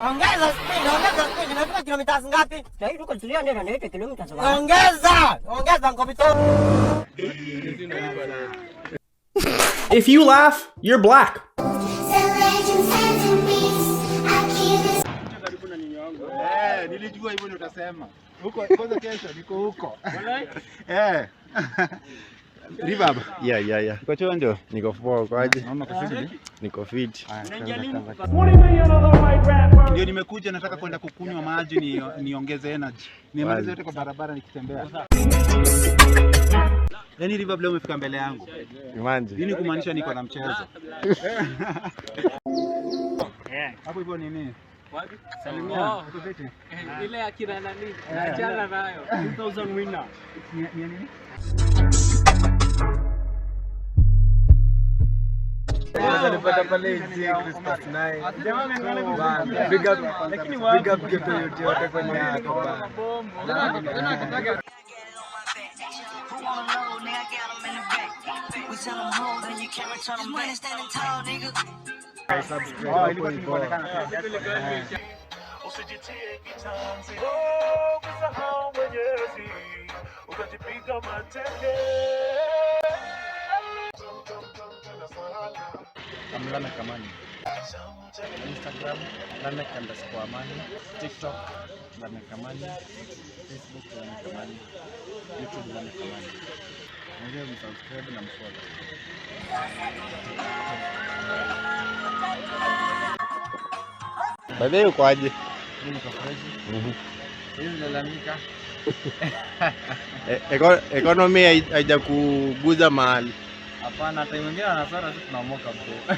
Ongeza speed, inafika kilomita ngapi? Sasa hivi tuko 380 kilomita. Ongeza ngopito. If you laugh, you're black. Nilijua hivyo utasema. Huko kwanza kesho niko huko. Ribab. Yeah. Uko chonjo? Niko poa kwaje? Naona kufiti. Niko fit. Ndio nimekuja, nataka kwenda kukunywa maji niongeze energy. Nimalize yote kwa barabara nikitembea. Yaani Ribab leo umefika mbele yangu. Imanje. Nini kumaanisha niko na mchezo? Hapo hivyo nini? Wapi? Salimia. Uko fiti? Ile akina nani? Achana nayo. 2000 winner. Ni nini? Nilipata pale Christmas night. Big up kitu yote kwenye hapo bana. Usijitie kitanzi, kusahau Mwenyezi, ukajipiga mateke. Amlana Kamani. Instagram @Amani, TikTok Kamani, Facebook Kamani, YouTube Kamani. Ndio msubscribe na mfollow. Baadaye uko aje? Mimi niko fresh. Hizi nalalamika. Economy haijakuguza mahali. Hapana, time nyingine anasara sisi tunamoka bro.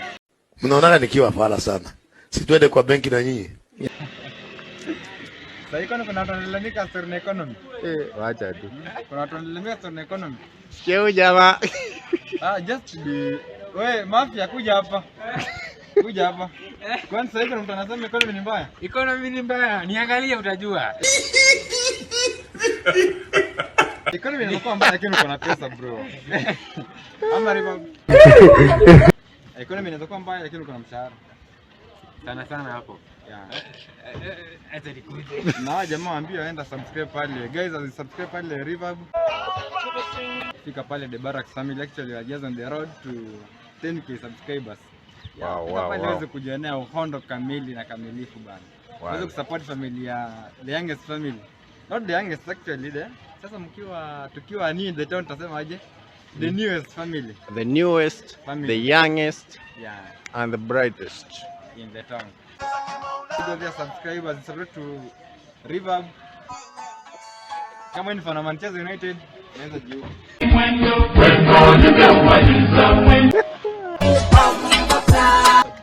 Mnaonana nikiwa fala sana. Si tuende kwa benki na nyinyi. Sasa iko kuna watu wanalalamika story economy. Wacha tu. Kuna watu wanalalamika story economy. Sikia jamaa. Just be. Wewe mafia kuja hapa. Kuja hapa. Kwani sasa hivi mtu anasema economy ni mbaya? Economy ni mbaya. Niangalie utajua. Economy inakuwa mbaya lakini uko na pesa bro. Ama Ribab. Economy inakuwa mbaya lakini uko na mshahara. Sana hapo. Yeah. Acha nikuje. Na jamaa waambie waenda subscribe pale. Guys, subscribe pale Ribab. Fika pale The Barracks family, actually we are just on the road to 10k subscribers. Wow. Pale uweze kujionea uhondo kamili na kamilifu bana. Uweze kusupport familia, the youngest family. Not the youngest actually there. Sasa tukiwa ni the town tutasema aje? The newest family. The newest, family. The youngest, Yeah, and the brightest. in the town. Those subscribers, subscribe to Ribab. Kama ni fan wa Manchester United, naweza jiu.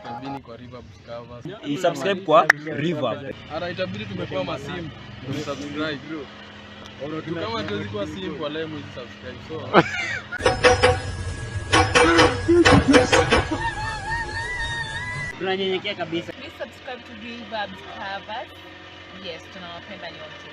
Kabini kwa Ribab Discover. Subscribe kwa Ribab. Ara itabidi tumepewa masimu. Subscribe bro. Kama tuwezi kwa simu wala mwe subscribe so. Tunanyenyekea kabisa. Please subscribe to Ribab Discover. Yes, tunawapenda nyote.